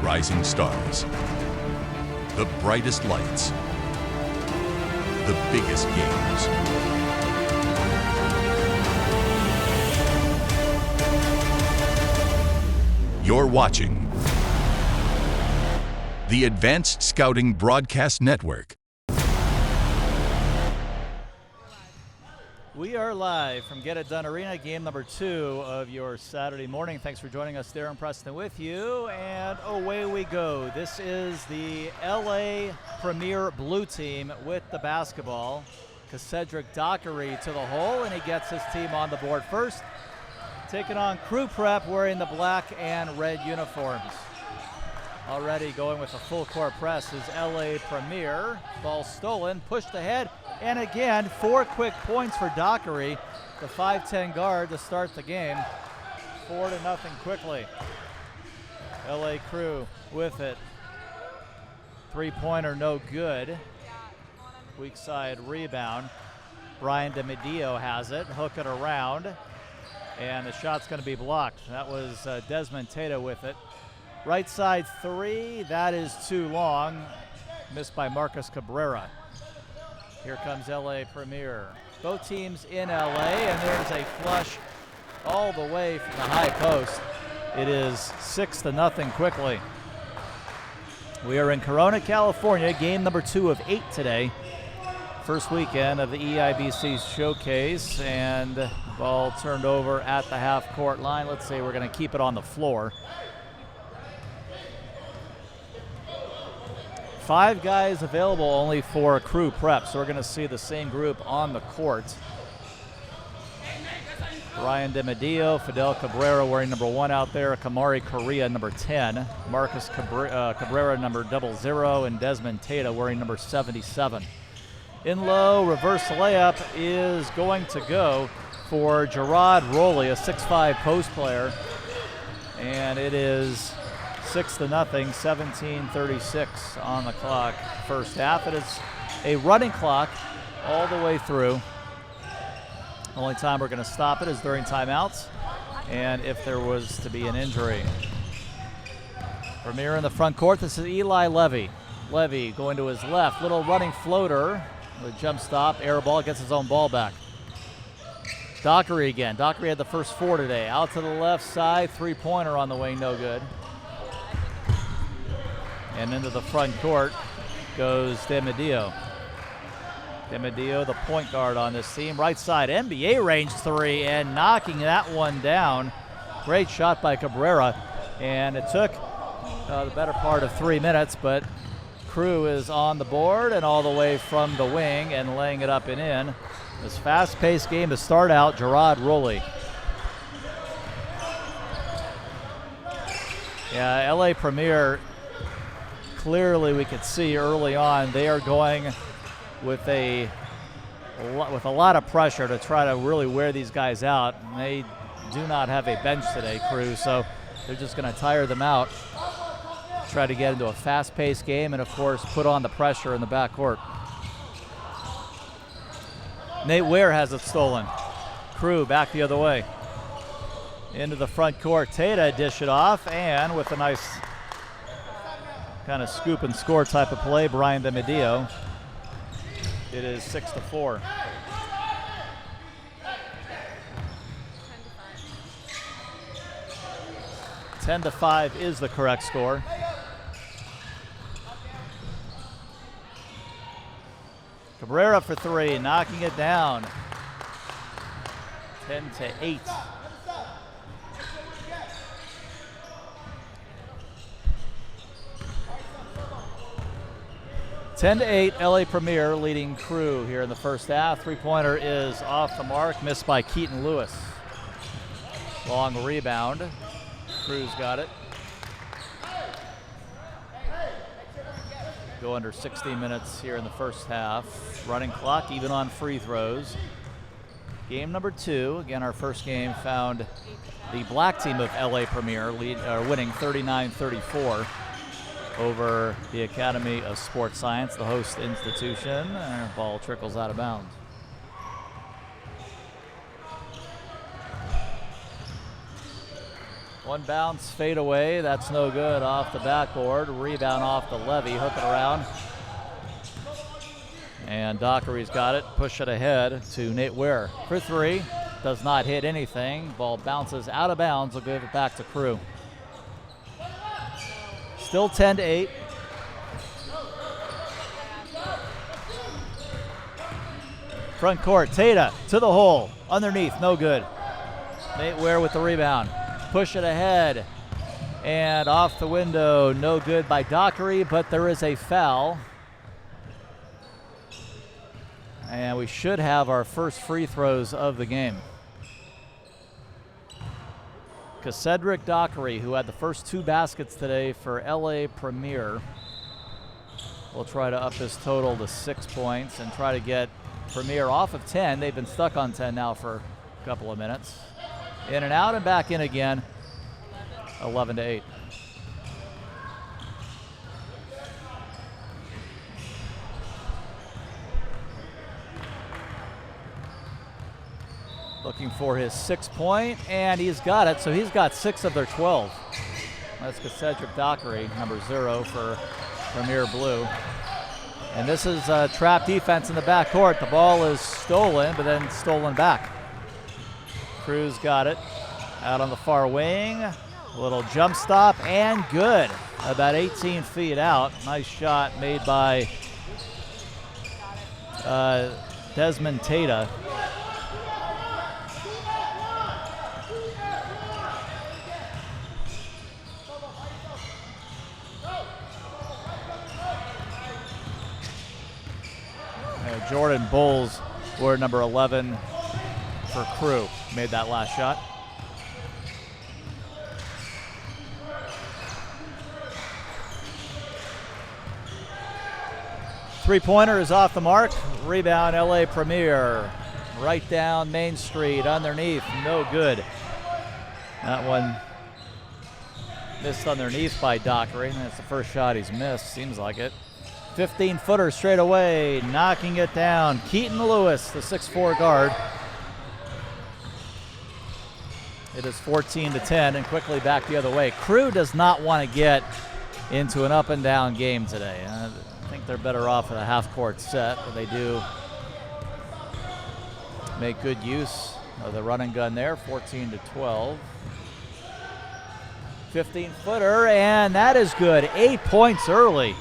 rising stars, the brightest lights, the biggest games. You're watching the Advanced Scouting Broadcast Network. We are live from Get It Done Arena, game number 2 of your Saturday morning. Thanks for joining us. Darren Preston with you, and away we go. This is the LA Premier Blue Team with the basketball. Cedric Dockery to the hole, and he gets his team on the board first. Taking on Crew Prep wearing the black and red uniforms. Already going with a full court press is LA Premier. Ball stolen, pushed ahead, and again, 4 quick points for Dockery, the 5'10" guard to start the game. 4-0 quickly. LA Crew with it. 3-pointer no good. Weak side rebound. Brian DeMedio has it, hook it around, and the shot's going to be blocked. That was Desmond Tata with it. Right side 3, that is too long. Missed by Marcus Cabrera. Here comes LA Premier. Both teams in LA, and there's a flush all the way from the high post. It is 6-0 quickly. We are in Corona, California, game number 2 of 8 today. First weekend of the EIBC Showcase, and ball turned over at the half-court line. Let's say we're going to keep it on the floor. 5 guys available only for Crew Prep, so we're going to see the same group on the court. Brian DeMedio, Fidel Cabrera wearing number 1 out there, Kamari Correa number 10, Marcus Cabrera number 00, and Desmond Tata wearing number 77. In low, reverse layup is going to go for Gerard Rowley, a 6'5" post player, and it is 6-0, 17:36 on the clock. First half. It is a running clock all the way through. Only time we're going to stop it is during timeouts and if there was to be an injury. Premier in the front court. This is Eli Levy. Levy going to his left. Little running floater. The jump stop. Air ball. Gets his own ball back. Dockery again. Dockery had the first 4 today. Out to the left side. 3-pointer on the way. No good. And into the front court goes DeMedio. DeMedio, the point guard on this team. Right side, NBA range 3, and knocking that one down. Great shot by Cabrera. And it took the better part of 3 minutes, but Crew is on the board and all the way from the wing and laying it up and in. This fast-paced game to start out, Gerard Rowley. Yeah, LA Premier, clearly we could see early on they are going with a lot of pressure to try to really wear these guys out. And they do not have a bench today, Crew, so they're just going to tire them out, try to get into a fast-paced game, and of course put on the pressure in the backcourt. Nate Ware has it stolen. Crew back the other way. Into the front court. Tata dish it off, and with a nice kind of scoop and score type of play, Brian DeMedio. It is 6-4. (10-5) is the correct score. Cabrera for 3, knocking it down. 10-8. 10-8, LA Premier leading Crew here in the first half. 3-pointer is off the mark, missed by Keaton Lewis. Long rebound. Crew's got it. Go under 60 minutes here in the first half. Running clock, even on free throws. Game number 2. Again, our first game found the black team of LA Premier winning 39-34. Over the Academy of Sports Science, the host institution. Ball trickles out of bounds. One bounce, fade away. That's no good off the backboard. Rebound off the levy, hook it around. And Dockery's got it. Push it ahead to Nate Ware for three. Does not hit anything. Ball bounces out of bounds. We'll give it back to Crew. Still 10-8. Front court, Tata to the hole. Underneath, no good. Nate Ware with the rebound. Push it ahead. And off the window, no good by Dockery, but there is a foul. And we should have our first free throws of the game. Cedric Dockery, who had the first two baskets today for LA Premier, will try to up his total to 6 points and try to get Premier off of 10. They've been stuck on 10 now for a couple of minutes. In and out and back in again, 11-8. Looking for his 6 point, and he's got it, so he's got 6 of their 12. That's Cedric Dockery, number 0 for Premier Blue. And this is trap defense in the backcourt. The ball is stolen, but then stolen back. Cruz got it out on the far wing. Little jump stop, and good. About 18 feet out. Nice shot made by Desmond Tata. Jordan Bowles wore number 11 for Crew. Made that last shot. Three-pointer is off the mark. Rebound, LA Premier. Right down Main Street, underneath, no good. That one missed underneath by Dockery. That's the first shot he's missed, seems like it. 15-footer straight away, knocking it down. Keaton Lewis, the 6'4" guard. It is 14-10, and quickly back the other way. Crew does not want to get into an up-and-down game today. I think they're better off with a half-court set, but they do make good use of the run and gun there, 14-12. 15-footer, and that is good. 8 points early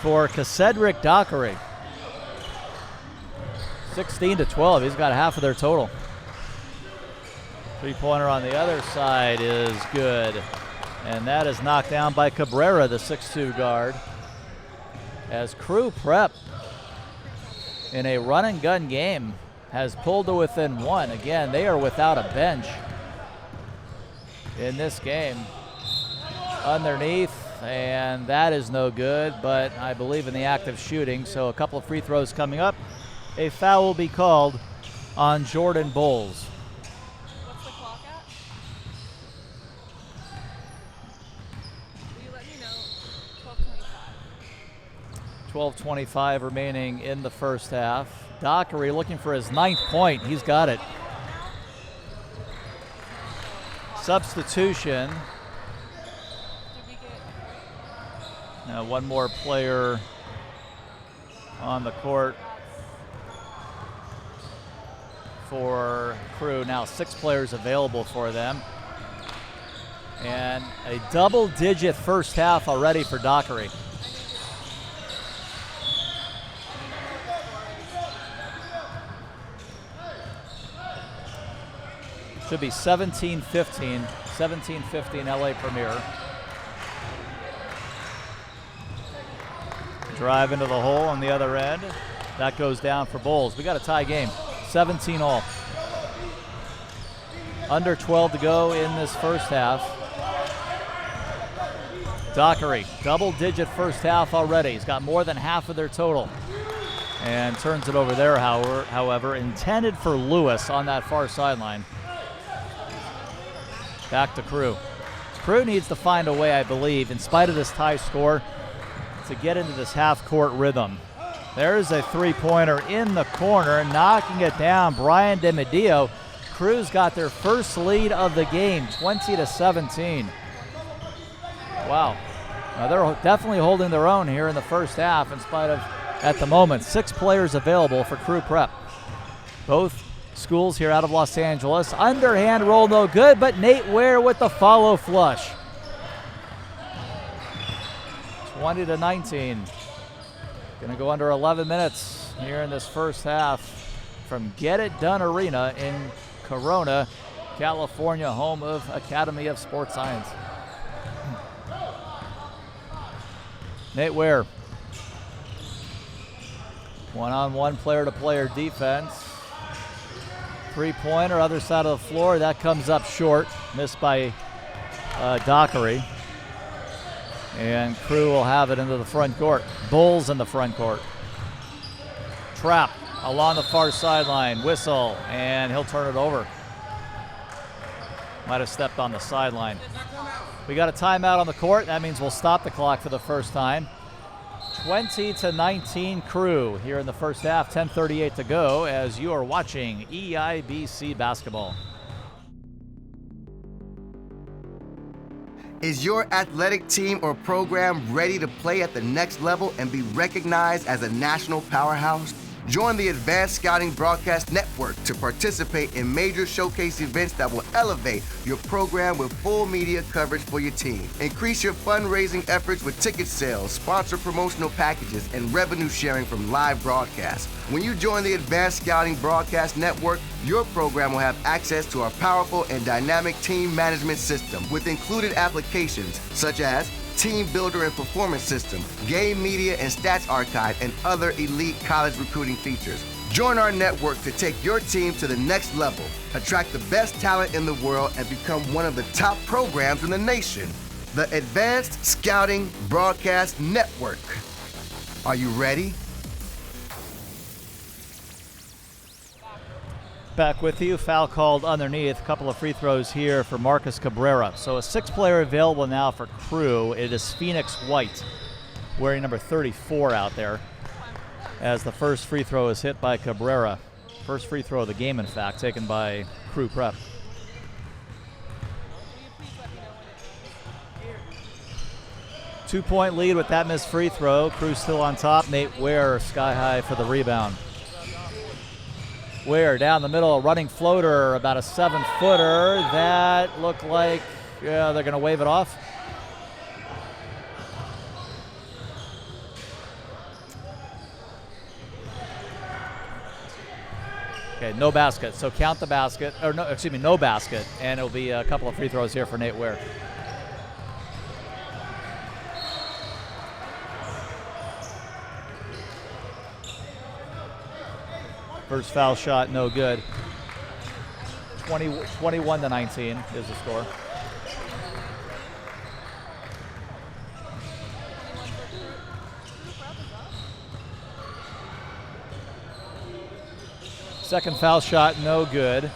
for Cedric Dockery. 16-12, he's got half of their total. Three-pointer on the other side is good. And that is knocked down by Cabrera, the 6'2" guard. As Crew Prep in a run and gun game has pulled to within one. Again, they are without a bench in this game. Underneath, and that is no good, but I believe in the act of shooting, so a couple of free throws coming up. A foul will be called on Jordan Bowles. What's the clock at? Will you let me know? 12:25. 12:25 remaining in the first half. Dockery looking for his 9th point. He's got it. Substitution. Now one more player on the court for Crew. Now 6 players available for them. And a double-digit first half already for Dockery. Should be 17-15. 17-15 LA Premier. Drive into the hole on the other end. That goes down for Bowles. We got a tie game, 17 all. Under 12 to go in this first half. Dockery, double-digit first half already. He's got more than half of their total. And turns it over there, however, intended for Lewis on that far sideline. Back to Crew. Crew needs to find a way, I believe, in spite of this tie score, to get into this half-court rhythm. There's a three-pointer in the corner, knocking it down. Brian DiMedio. Crew's got their first lead of the game, 20-17. Wow. They're definitely holding their own here in the first half in spite of, at the moment, 6 players available for Crew Prep. Both schools here out of Los Angeles. Underhand roll no good, but Nate Ware with the follow flush. 20-19. Going to go under 11 minutes here in this first half from Get It Done Arena in Corona, California, home of Academy of Sports Science. Nate Ware. One-on-one player-to-player defense. Three-pointer, other side of the floor. That comes up short. Missed by Dockery. And Crew will have it into the front court. Bulls in the front court. Trap along the far sideline. Whistle, and he'll turn it over. Might have stepped on the sideline. We got a timeout on the court. That means we'll stop the clock for the first time. 20-19 Crew here in the first half. 10:38 to go as you are watching EIBC basketball. Is your athletic team or program ready to play at the next level and be recognized as a national powerhouse? Join the Advanced Scouting Broadcast Network to participate in major showcase events that will elevate your program with full media coverage for your team. Increase your fundraising efforts with ticket sales, sponsor promotional packages, and revenue sharing from live broadcasts. When you join the Advanced Scouting Broadcast Network, your program will have access to our powerful and dynamic team management system with included applications such as Team Builder and Performance System, Game Media and Stats Archive, and other elite college recruiting features. Join our network to take your team to the next level, attract the best talent in the world, and become one of the top programs in the nation. The Advanced Scouting Broadcast Network. Are you ready? Back with you. Foul called underneath. A couple of free throws here for Marcus Cabrera. So a 6th player available now for Crew. It is Phoenix White, wearing number 34 out there, as the first free throw is hit by Cabrera. First free throw of the game, in fact, taken by Crew Prep. Two-point lead with that missed free throw. Crew still on top. Nate Ware sky high for the rebound. Ware down the middle, a running floater, about a 7-footer. That looked like they're going to wave it off. Okay, no basket. So count the basket, or no, excuse me, no basket, and it'll be a couple of free throws here for Nate Ware. First foul shot, no good. 21-19 is the score. Second foul shot, no good.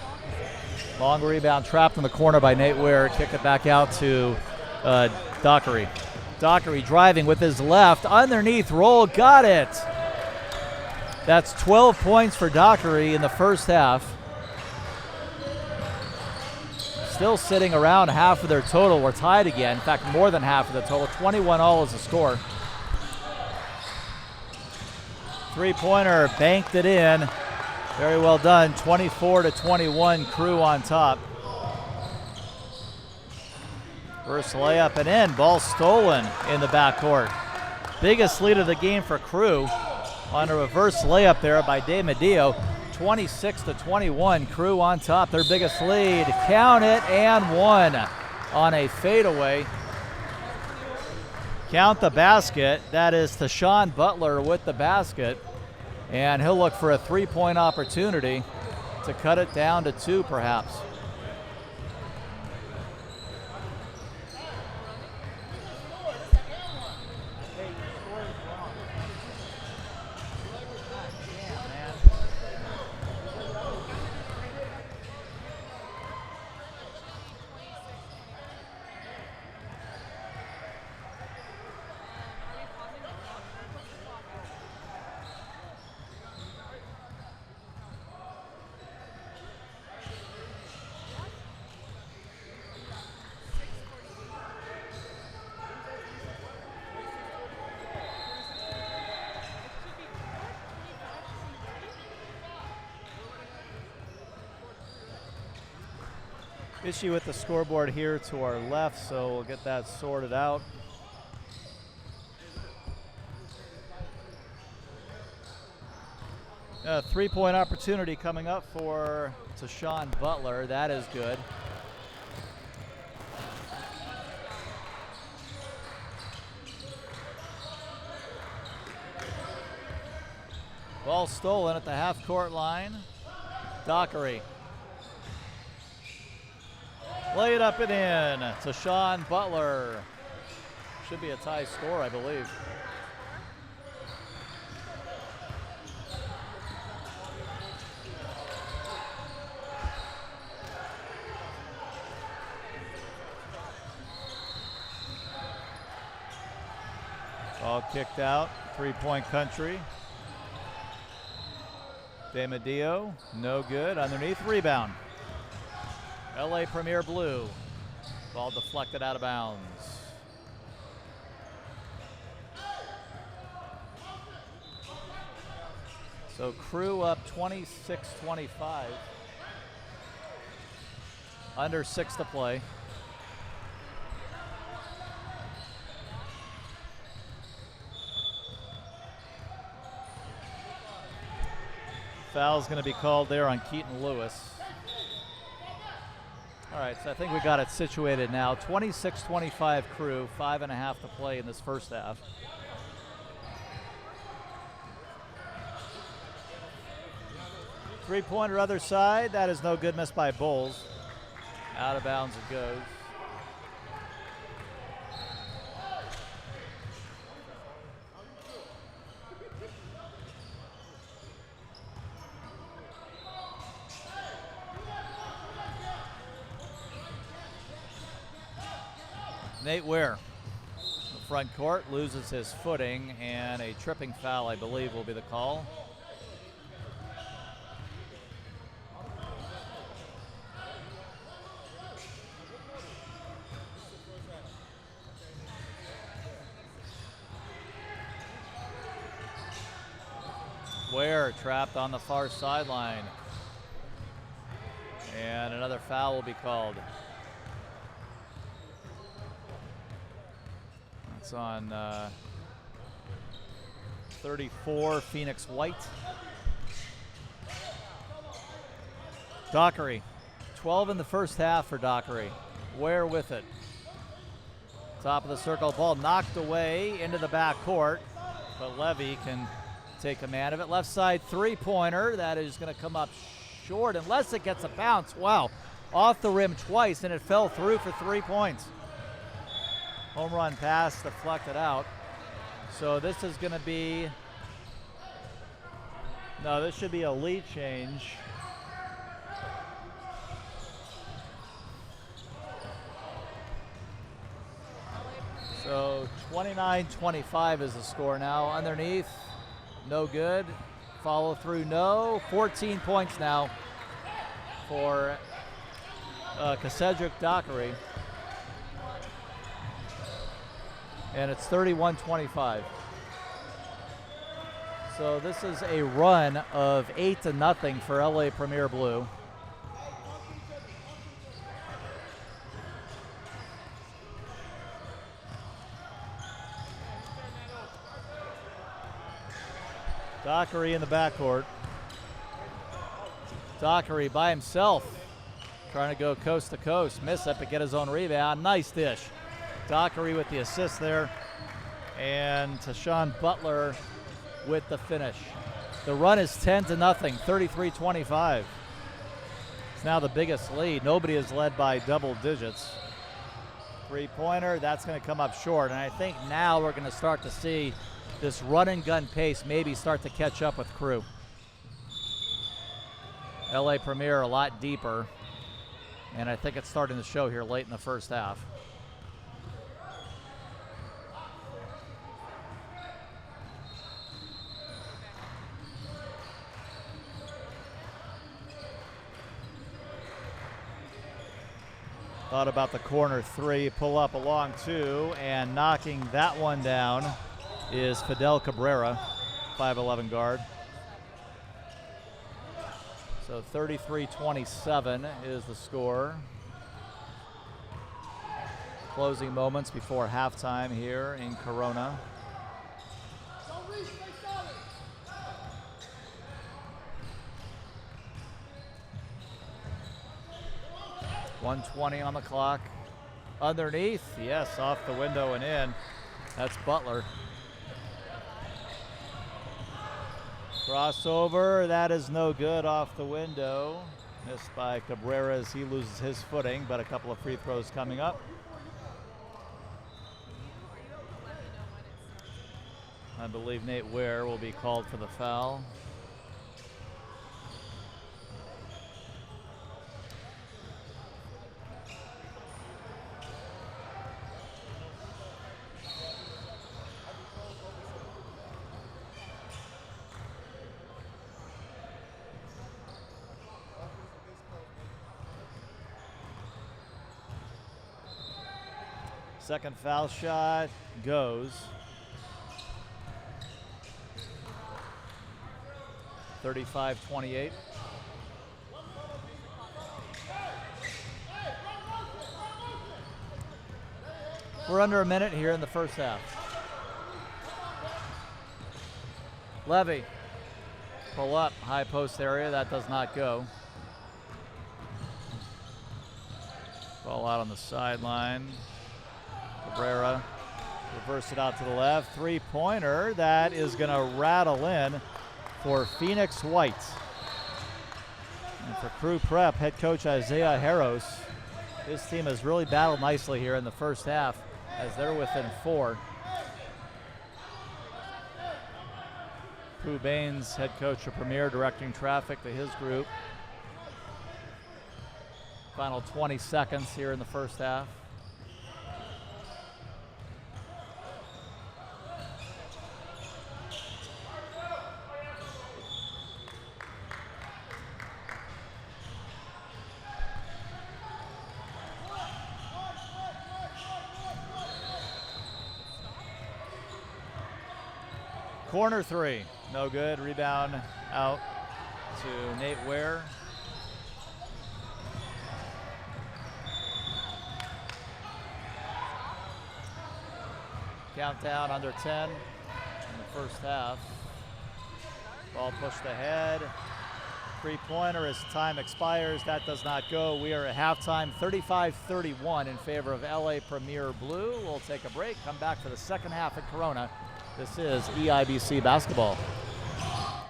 Long rebound trapped in the corner by Nate Ware. Kick it back out to Dockery. Dockery driving with his left. Underneath roll, got it. That's 12 points for Dockery in the first half. Still sitting around half of their total. We're tied again. In fact, more than half of the total. 21-all is the score. Three-pointer, banked it in. Very well done. 24-21, Crew on top. First layup and in. Ball stolen in the backcourt. Biggest lead of the game for Crew. On a reverse layup there by De Medio. 26-21, Crew on top. Their biggest lead. Count it, and one on a fadeaway. Count the basket. That is Tashawn Butler with the basket. And he'll look for a three-point opportunity to cut it down to 2 perhaps. Issue with the scoreboard here to our left, so we'll get that sorted out. A 3-point opportunity coming up for Tashawn Butler. That is good. Ball stolen at the half-court line. Dockery. Lay it up and in to Sean Butler. Should be a tie score, I believe. Ball kicked out, 3-point country. DeMadio, no good. Underneath, rebound. LA Premier Blue. Ball deflected out of bounds. So Crew up 26-25. Under 6 to play. Foul's going to be called there on Keaton Lewis. All right, so I think we got it situated now. 26-25 Crew, 5.5 to play in this first half. Three-pointer other side, that is no good, missed by Bowles. Out of bounds it goes. Nate Ware, the front court, loses his footing, and a tripping foul, I believe, will be the call. Ware trapped on the far sideline, and another foul will be called. It's on 34, Phoenix White. Dockery, 12 in the first half for Dockery. Ware with it. Top of the circle, ball knocked away into the back court, but Levy can take command of it. Left side three-pointer, that is going to come up short unless it gets a bounce. Wow, off the rim twice, and it fell through for 3 points. Home run pass deflected out. So this is going to be, no, this should be a lead change. So 29-25 is the score now. Underneath, no good. Follow through, no. 14 points now for Cedric Dockery. And it's 31-25. So this is a run of 8-0 for LA Premier Blue. Dockery in the backcourt. Dockery by himself, trying to go coast to coast. Miss it, but get his own rebound. Nice dish. Dockery with the assist there, and Tashawn Butler with the finish. The run is 10-0, 33-25. It's now the biggest lead. Nobody is led by double digits. Three-pointer, that's going to come up short, and I think now we're going to start to see this run and gun pace maybe start to catch up with Crew. LA Premier a lot deeper, and I think it's starting to show here late in the first half. Thought about the corner three, pull up along two, and knocking that one down is Fidel Cabrera, 5'11" guard. So 33-27 is the score. Closing moments before halftime here in Corona. .120 on the clock. Underneath, yes, off the window and in. That's Butler. Crossover, that is no good off the window. Missed by Cabrera as he loses his footing, but a couple of free throws coming up. I believe Nate Ware will be called for the foul. Second foul shot goes. 35-28. We're under a minute here in the first half. Levy, pull up, high post area, that does not go. Ball out on the sideline. Cabrera, reverse it out to the left. Three-pointer, that is gonna rattle in for Phoenix White. And for Crew Prep, head coach Isaiah Harros, his team has really battled nicely here in the first half as they're within 4. Pooh Baines, head coach of Premier, directing traffic to his group. Final 20 seconds here in the first half. Corner three, no good. Rebound out to Nate Ware. Countdown under 10 in the first half. Ball pushed ahead. Three-pointer as time expires. That does not go. We are at halftime, 35-31 in favor of LA Premier Blue. We'll take a break, come back for the second half at Corona. This is EIBC Basketball.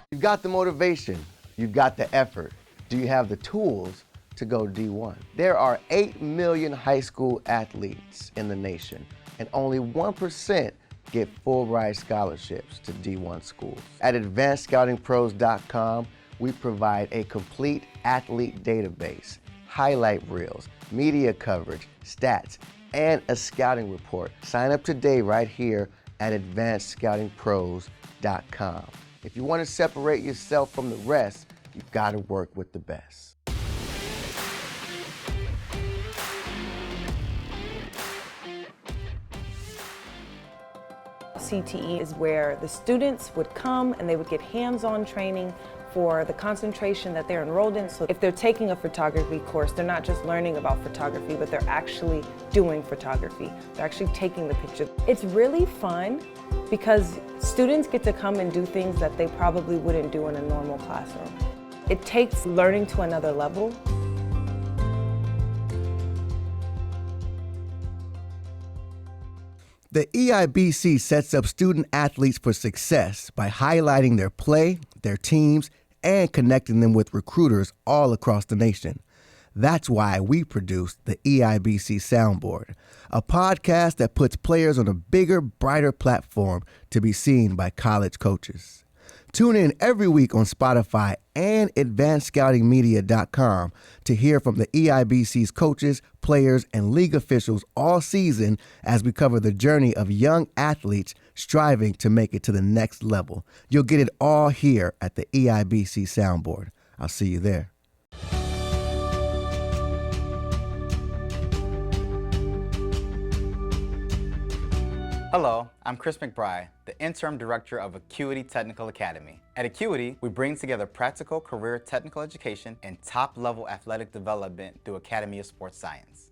You've got the motivation, you've got the effort. Do you have the tools to go D1? There are 8 million high school athletes in the nation, and only 1% get full ride scholarships to D1 schools. At AdvancedScoutingPros.com, we provide a complete athlete database, highlight reels, media coverage, stats, and a scouting report. Sign up today right here at AdvancedScoutingPros.com. If you want to separate yourself from the rest, you've got to work with the best. CTE is where the students would come and they would get hands-on training for the concentration that they're enrolled in. So if they're taking a photography course, they're not just learning about photography, but they're actually doing photography. They're actually taking the picture. It's really fun because students get to come and do things that they probably wouldn't do in a normal classroom. It takes learning to another level. The EIBC sets up student athletes for success by highlighting their play, their teams, and connecting them with recruiters all across the nation. That's why we produced the EIBC Soundboard, a podcast that puts players on a bigger, brighter platform to be seen by college coaches. Tune in every week on Spotify and AdvancedScoutingMedia.com to hear from the EIBC's coaches, players, and league officials all season as we cover the journey of young athletes striving to make it to the next level. You'll get it all here at the EIBC Soundboard. I'll see you there. Hello, I'm Chris McBride, the Interim Director of Acuity Technical Academy. At Acuity, we bring together practical career technical education and top-level athletic development through Academy of Sports Science.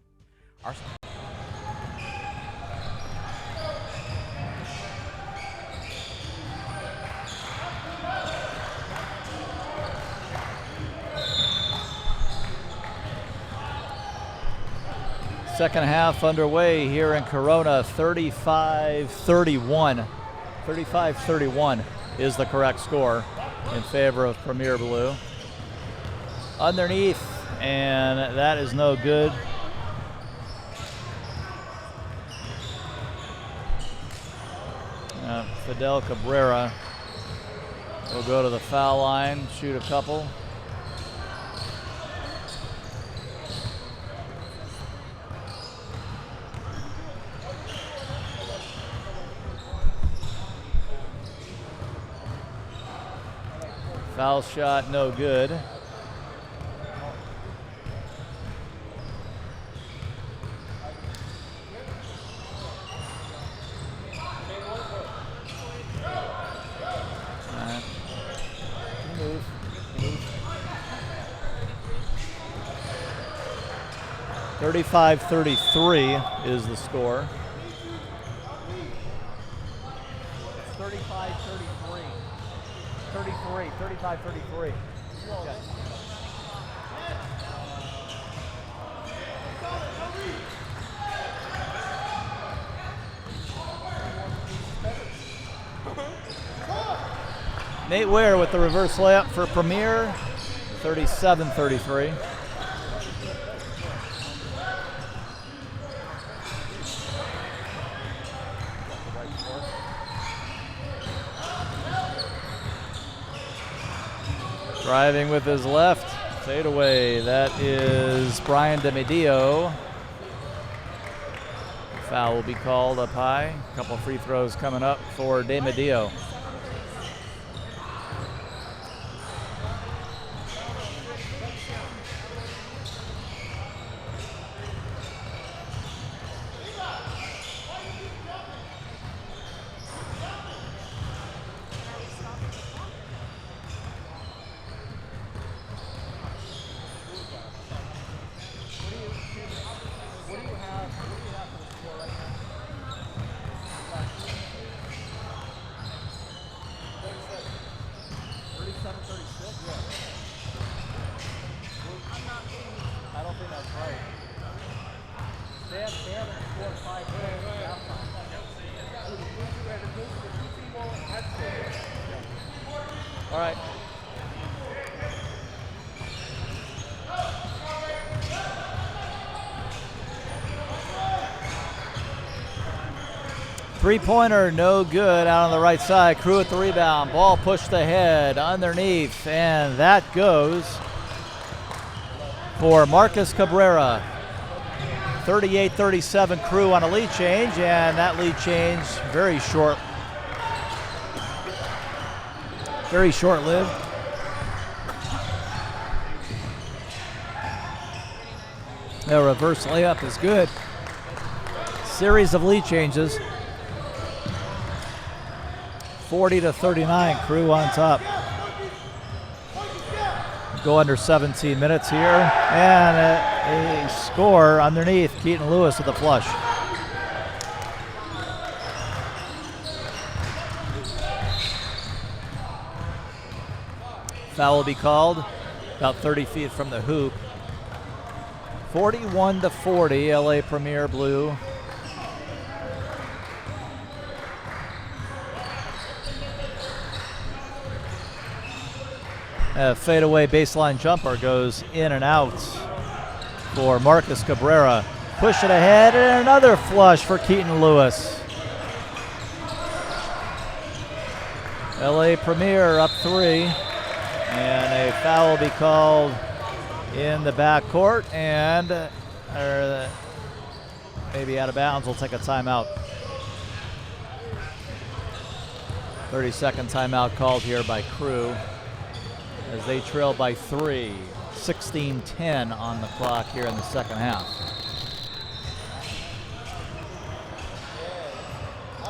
Second half underway here in Corona, 35-31. 35-31 is the correct score in favor of Premier Blue. Underneath, and that is no good. Fidel Cabrera will go to the foul line, shoot a couple. Foul shot, no good. Move. 35-33 is the score. 35-33. 35-33. Okay. Nate Ware with the reverse layup for Premier, 37-33. Driving with his left, fadeaway. That is Brian DeMedio. Foul will be called up high. A couple free throws coming up for DeMedio. All right. Three-pointer, no good, out on the right side. Crew at the rebound. Ball pushed ahead, underneath, and that goes for Marcus Cabrera. 38-37 Crew on a lead change, and that lead change very short-lived. The reverse layup is good. Series of lead changes. 40-39, Crew on top. Go under 17 minutes here, and a score underneath. Keaton Lewis with the flush. Foul will be called about 30 feet from the hoop. 41-40, LA Premier Blue. A fadeaway baseline jumper goes in and out for Marcus Cabrera. Push it ahead, and another flush for Keaton Lewis. LA Premier up 3, and a foul will be called in the backcourt, and maybe out of bounds. We'll take a timeout. 30-second timeout called here by Crew as they trail by 3. 16-10 on the clock here in the second half.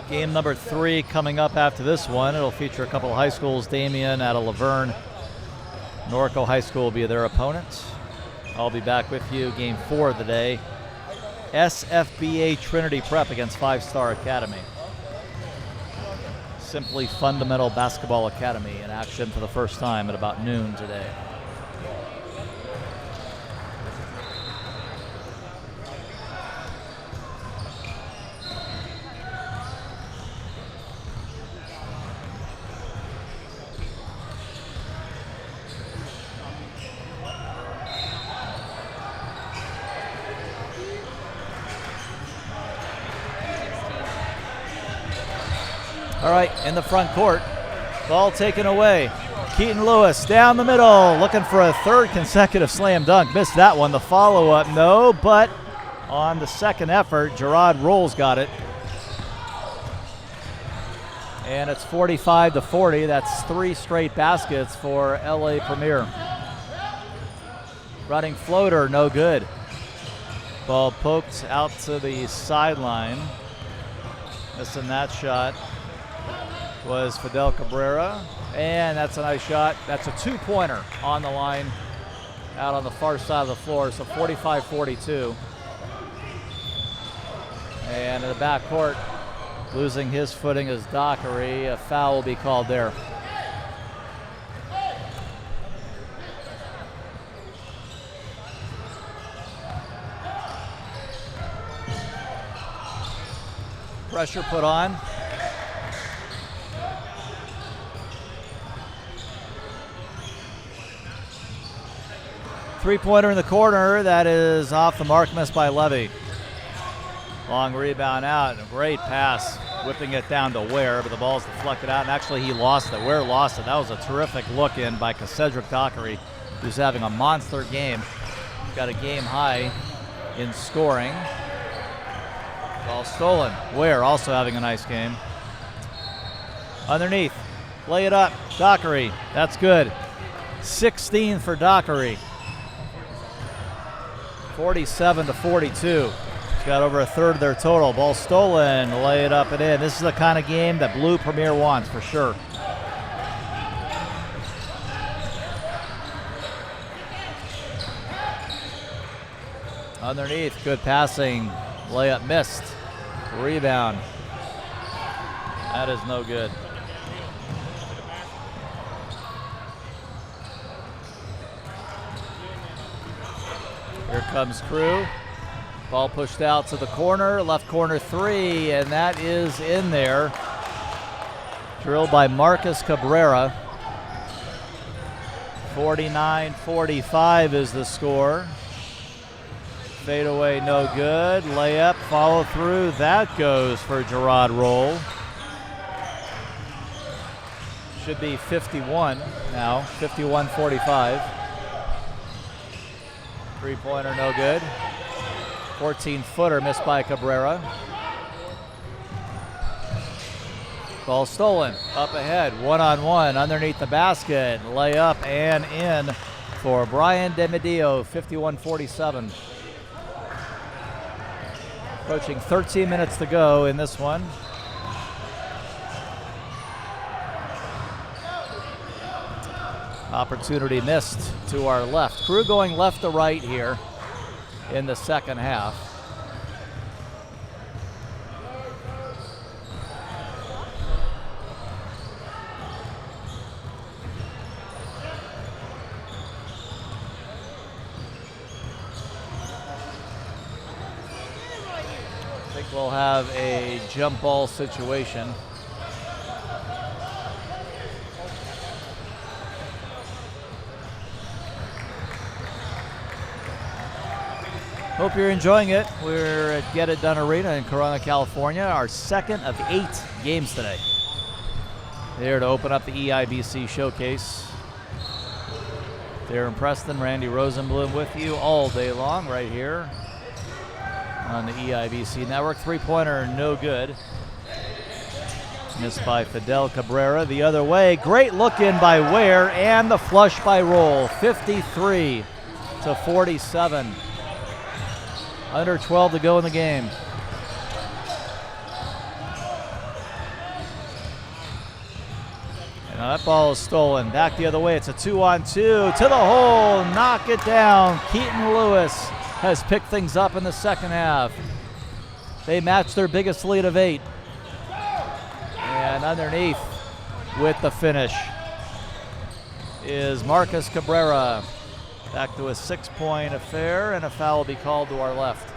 Game number 3 coming up after this one. It'll feature a couple of high schools. Damien out of Laverne. Norco High School will be their opponents. I'll be back with you. Game 4 of the day. SFBA Trinity Prep against 5 Star Academy. Simply Fundamental Basketball Academy in action for the first time at about noon today. All right, in the front court. Ball taken away. Keaton Lewis down the middle, looking for a third consecutive slam dunk. Missed that one. The follow-up, no, but on the second effort, Gerard Rolls got it. And it's 45-40. That's 3 straight baskets for LA Premier. Running floater, no good. Ball poked out to the sideline. Missing that shot was Fidel Cabrera. And that's a nice shot. That's a 2-pointer on the line out on the far side of the floor. So 45-42. And in the backcourt, losing his footing is Dockery. A foul will be called there. Pressure put on. Three-pointer in the corner. That is off the mark, missed by Levy. Long rebound out, and a great pass, whipping it down to Ware, but the ball's deflected out, and actually he lost it. Ware lost it. That was a terrific look in by Cedric Dockery, who's having a monster game. Got a game high in scoring. Ball stolen. Ware also having a nice game. Underneath, lay it up, Dockery. That's good. 16 for Dockery. 47-42. He's got over a third of their total. Ball stolen, lay it up and in. This is the kind of game that Blue Premier wants for sure. Underneath, good passing. Layup missed. Rebound. That is no good. Here comes Crew. Ball pushed out to the corner, left corner 3, and that is in there. Drilled by Marcus Cabrera. 49-45 is the score. Fadeaway, no good. Layup, follow through. That goes for Gerard Roll. Should be 51 now, 51-45. Three-pointer, no good. 14-footer missed by Cabrera. Ball stolen, up ahead, one-on-one, underneath the basket. Layup and in for Brian DeMedio, 51-47. Approaching 13 minutes to go in this one. Opportunity missed to our left. Crew going left to right here in the second half. I think we'll have a jump ball situation. Hope you're enjoying it. We're at Get It Done Arena in Corona, California, our second of 8 games today. Here to open up the EIBC Showcase. Darren Preston, Randy Rosenblum with you all day long right here on the EIBC Network. Three-pointer, no good. Missed by Fidel Cabrera the other way. Great look in by Ware and the flush by Roll. 53-47. Under 12 to go in the game. And that ball is stolen. Back the other way. It's a 2-on-2 to the hole. Knock it down. Keaton Lewis has picked things up in the second half. They match their biggest lead of 8. And underneath with the finish is Marcus Cabrera. Back to a 6-point affair, and a foul will be called to our left.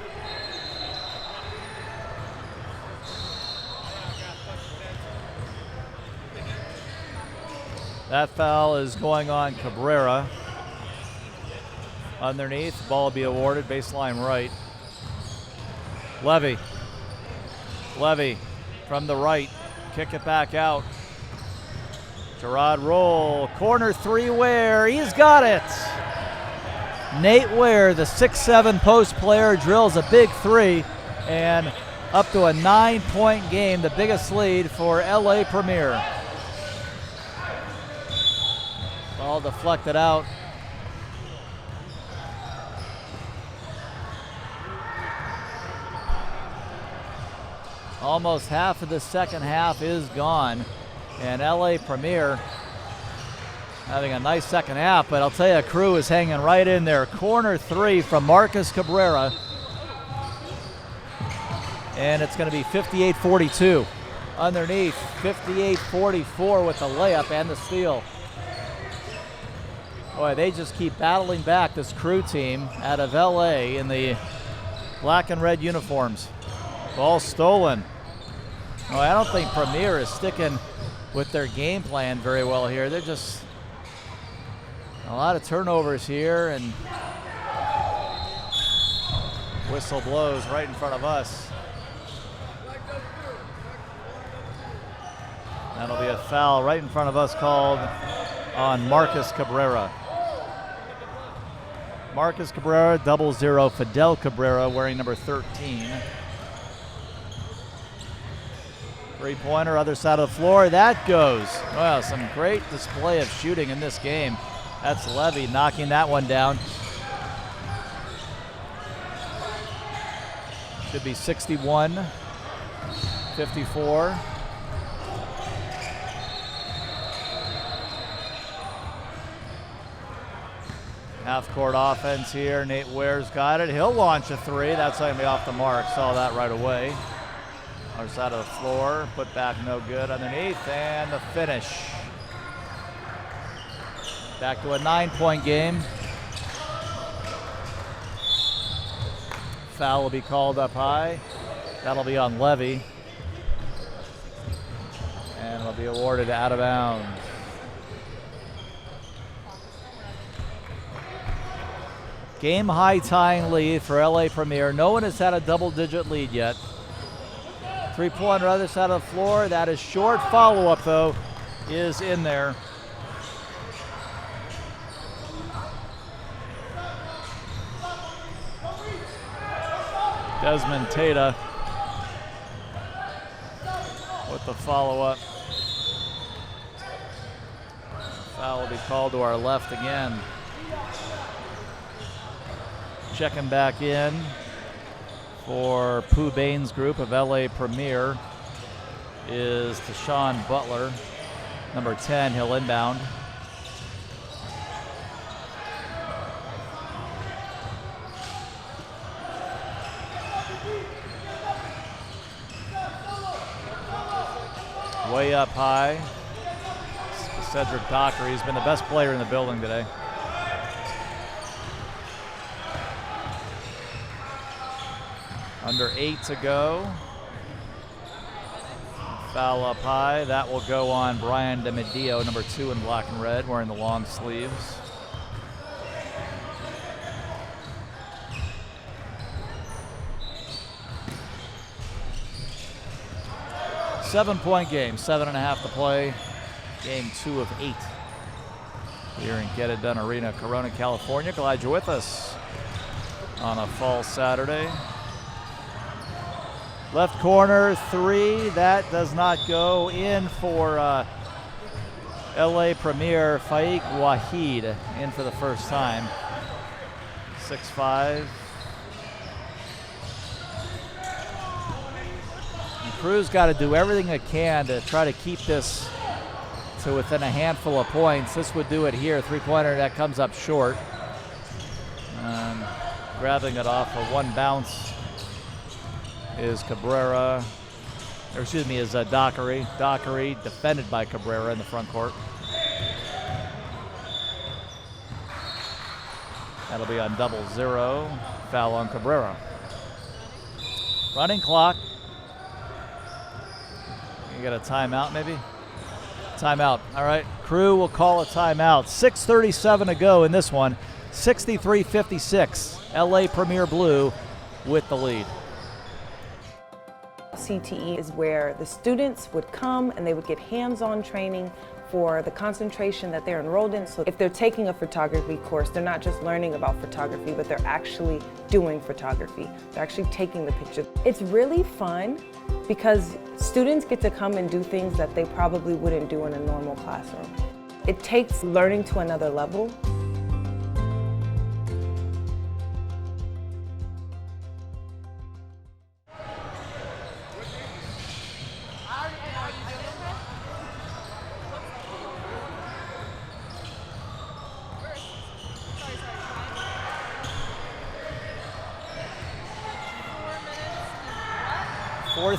That foul is going on Cabrera. Underneath, ball will be awarded, baseline right. Levy from the right. kick it back out. Gerard Roll, corner three, Ware, he's got it. Nate Ware, the 6'7" post player, drills a big three, and up to a 9-point game, the biggest lead for LA Premier. Ball deflected out. Almost half of the second half is gone, and LA Premier having a nice second half, but I'll tell you, Crew is hanging right in there. Corner three from Marcus Cabrera, and it's going to be 58-42. Underneath, 58-44 with the layup and the steal. Boy, they just keep battling back, this Crew team out of LA in the black and red uniforms. Ball stolen. Oh, I don't think Premier is sticking with their game plan very well here. They're just a lot of turnovers here, and whistle blows right in front of us. That'll be a foul right in front of us called on Marcus Cabrera. Marcus Cabrera, 0-0 Fidel Cabrera wearing number 13. Three-pointer, other side of the floor, that goes. Wow, some great display of shooting in this game. That's Levy knocking that one down. Should be 61-54. Half-court offense here. Nate Ware's got it. He'll launch a three. That's going to be off the mark. Saw that right away. Other side of the floor. Put back no good underneath. And the finish. Back to a 9-point game. Foul will be called up high. That'll be on Levy. And it'll be awarded out of bounds. Game high tying lead for LA Premier. No one has had a double-digit lead yet. Three-pointer other side of the floor. That is short. Follow-up, though, is in there. Desmond Tata with the follow-up. Foul will be called to our left again. Checking back in for Pooh Bain's group of LA Premier is Deshaun Butler, number 10. He'll inbound. Way up high. Cedric Dockery. He's been the best player in the building today. Under 8 to go. Foul up high. That will go on Brian DeMedio, number 2 in black and red, wearing the long sleeves. Seven-point game, 7.5 to play. Game 2 of 8 here in Get It Done Arena, Corona, California. Glad you're with us on a fall Saturday. Left corner, three. That does not go in for LA Premier. Faik Wahid in for the first time. 6'5". Crew's got to do everything it can to try to keep this to within a handful of points. This would do it here. Three-pointer that comes up short. Grabbing it off of one bounce is Cabrera, or excuse me, is Dockery. Dockery defended by Cabrera in the front court. That'll be on 0-0. Foul on Cabrera. Running clock. You got a timeout maybe? Timeout. All right, Crew will call a timeout. 6:37 to go in this one. 63-56. LA Premier Blue with the lead. CTE is where the students would come and they would get hands-on training for the concentration that they're enrolled in. So if they're taking a photography course, they're not just learning about photography, but they're actually doing photography. They're actually taking the picture. It's really fun because students get to come and do things that they probably wouldn't do in a normal classroom. It takes learning to another level.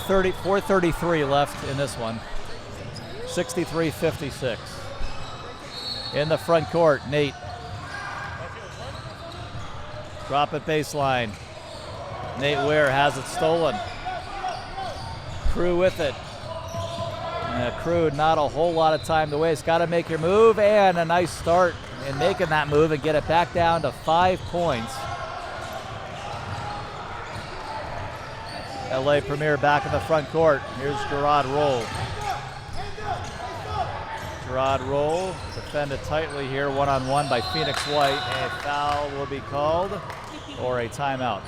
.433 left in this one. 63-56. In the front court, Nate. Drop it baseline. Nate Ware has it stolen. Crew with it. Crew, not a whole lot of time to waste. Got to make your move, and a nice start in making that move and get it back down to 5 points. LA Premier back in the front court. Here's Gerard Roll. Gerard Roll defended tightly here, one-on-one by Phoenix White. A foul will be called or a timeout.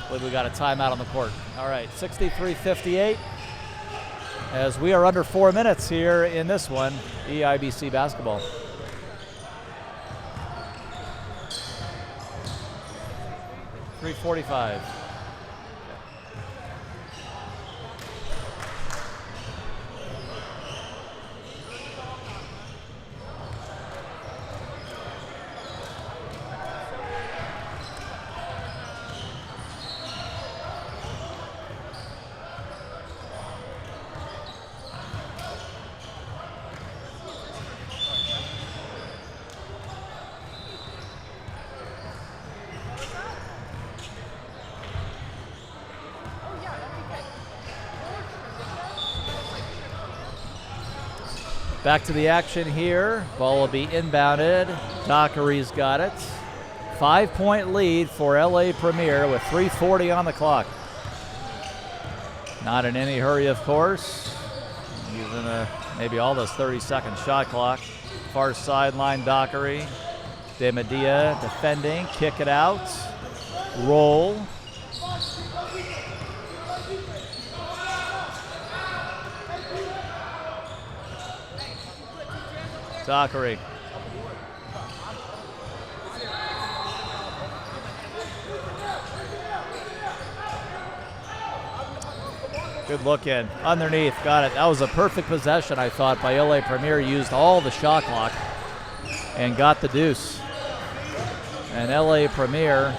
I believe we got a timeout on the court. All right, 63-58. As we are under 4 minutes here in this one, EIBC basketball. .345. Back to the action here. Ball will be inbounded. Dockery's got it. 5-point lead for LA Premier with 3:40 on the clock. Not in any hurry, of course. Using maybe all this 30-second shot clock. Far sideline, Dockery. De Medea defending. Kick it out. Roll. Dockery. Good look in. Underneath. Got it. That was a perfect possession, I thought, by LA Premier. Used all the shot clock and got the deuce. And LA Premier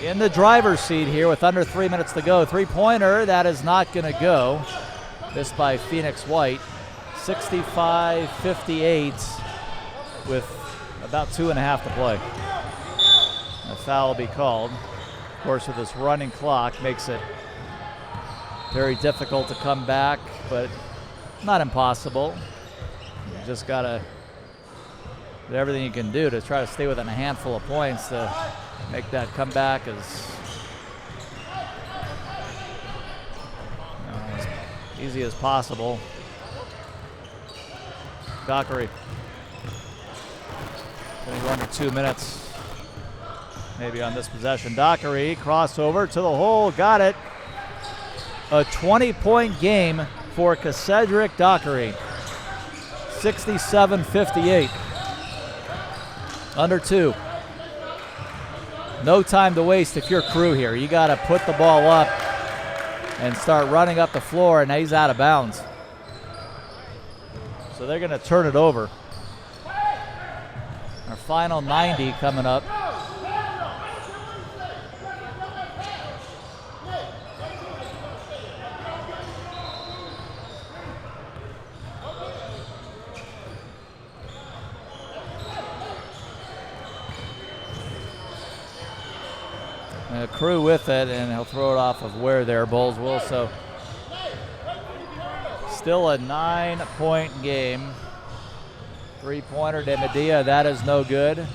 in the driver's seat here with under 3 minutes to go. Three-pointer. That is not going to go. This by Phoenix White. 65-58 with about 2.5 to play. A foul will be called. Of course, with this running clock, makes it very difficult to come back, but not impossible. You just got to do everything you can do to try to stay within a handful of points to make that comeback as easy as possible. Dockery. Getting under 2 minutes maybe on this possession. Dockery, crossover to the hole, got it. A 20-point game for Cedric Dockery. 67-58. Under 2. No time to waste if you're Crew here. You got to put the ball up and start running up the floor, and he's out of bounds. So they're going to turn it over. Our final 90 coming up. Crew with it, and he'll throw it off of where there. Bowles will. So still a 9-point game. Three-pointer to Medea, that is no good.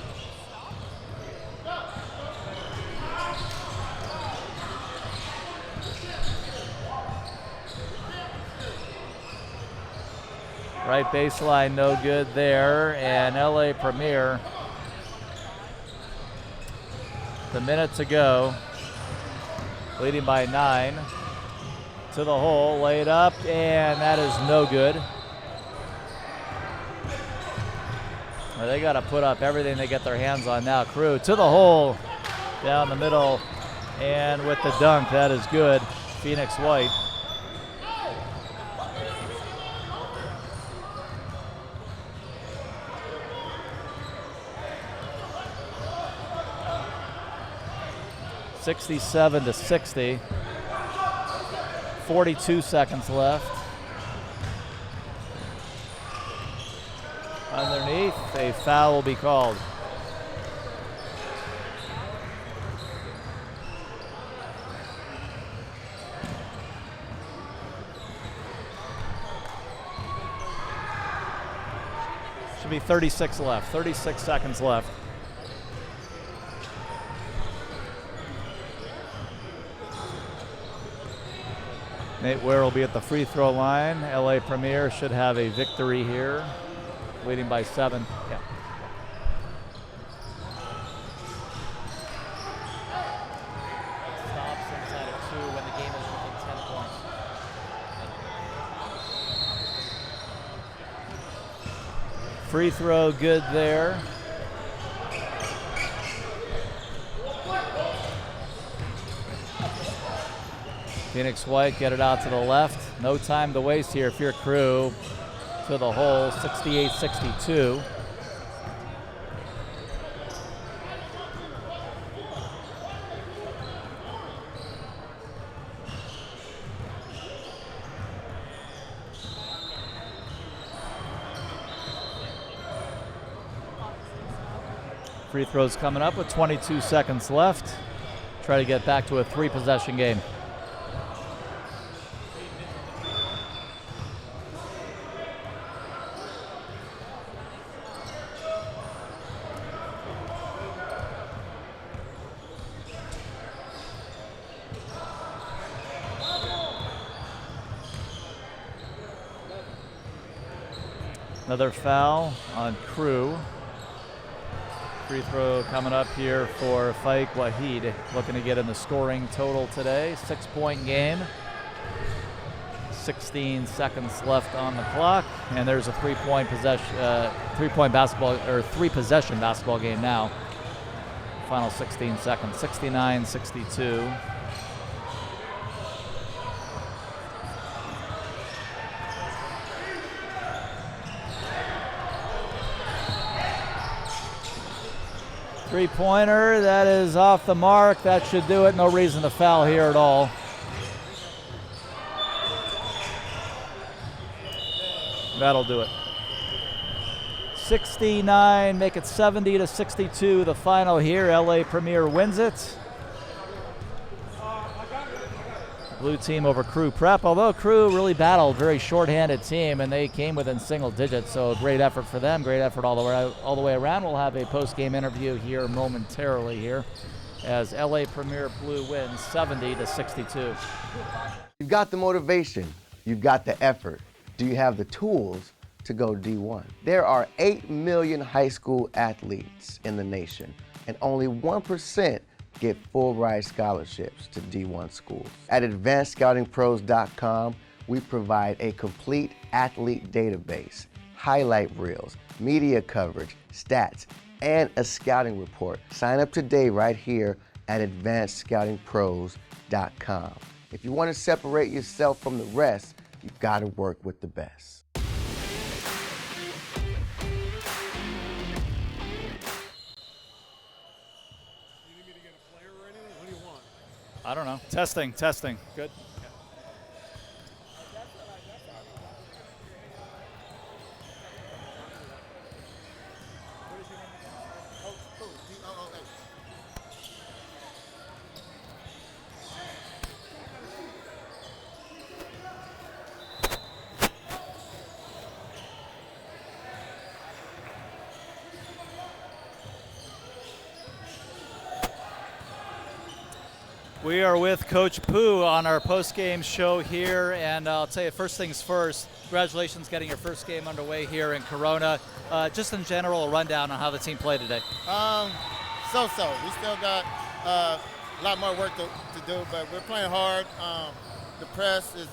Right baseline, no good there. And LA Premier, the minute to go, leading by 9. To the hole, laid up, and that is no good. Well, they got to put up everything they get their hands on now. Crew to the hole, down the middle, and with the dunk, that is good. Phoenix White. (67-60). 42 seconds left. Underneath, a foul will be called. Should be 36 left, 36 seconds left. Nate Ware will be at the free throw line. LA Premier should have a victory here, leading by 7. Yeah. Stops inside of 2 when the game is within 10 points. Free throw good there. Phoenix White get it out to the left. No time to waste here if you're Crew. To the hole, 68-62. Free throws coming up with 22 seconds left. Try to get back to a 3-possession game. Another foul on Crew. Free throw coming up here for Faik Wahid, looking to get in the scoring total today. 6-point game. 16 seconds left on the clock, and there's a 3-point basketball or 3-possession basketball game now. Final 16 seconds. 69-62. Three-pointer, that is off the mark. That should do it. No reason to foul here at all. That'll do it. 69, make it 70-62. The final here. LA Premier wins it. Blue team over Crew Prep, although Crew really battled, very short-handed team, and they came within single digits, so great effort for them, great effort all the way around. We'll have a post-game interview here momentarily here as LA Premier Blue wins 70-62. You've got the motivation, you've got the effort. Do you have the tools to go D1? There are 8 million high school athletes in the nation, and only 1% get full ride scholarships to D1 schools. At AdvancedScoutingPros.com, we provide a complete athlete database, highlight reels, media coverage, stats, and a scouting report. Sign up today right here at AdvancedScoutingPros.com. If you want to separate yourself from the rest, you've got to work with the best. I don't know. Testing. Good. We are with Coach Pooh on our post-game show here, and I'll tell you, first things first, congratulations getting your first game underway here in Corona. Just in general, a rundown on how the team played today. So-so. We still got a lot more work to do, but we're playing hard. The press is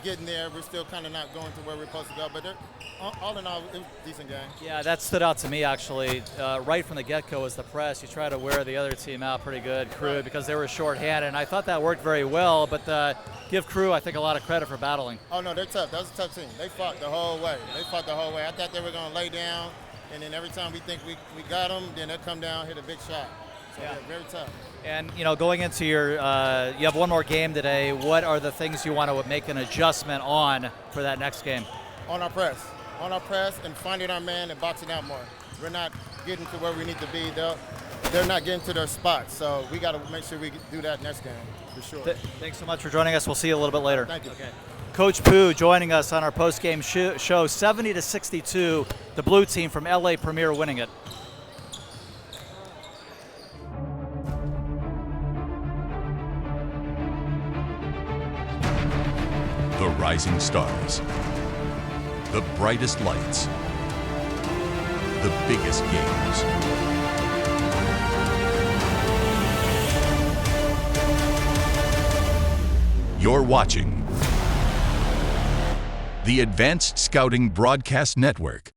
getting there. We're still kind of not going to where we're supposed to go, but all in all, it was a decent game. Yeah, that stood out to me actually. Right from the get-go was the press. You try to wear the other team out pretty good, Crew, because they were short-handed, and I thought that worked very well, but give Crew, I think, a lot of credit for battling. Oh, no, they're tough. That was a tough team. They fought the whole way. I thought they were going to lay down, and then every time we think we got them, then they'll come down, hit a big shot. So, yeah, very tough. And, going into your, you have one more game today. What are the things you want to make an adjustment on for that next game? On our press, and finding our man and boxing out more. We're not getting to where we need to be. They're not getting to their spots, so we got to make sure we do that next game, for sure. Thanks so much for joining us. We'll see you a little bit later. Thank you. Okay. Coach Pooh joining us on our post-game show, 70-62, the blue team from LA Premier winning it. The rising stars. The brightest lights. The biggest games. You're watching the Advanced Scouting Broadcast Network.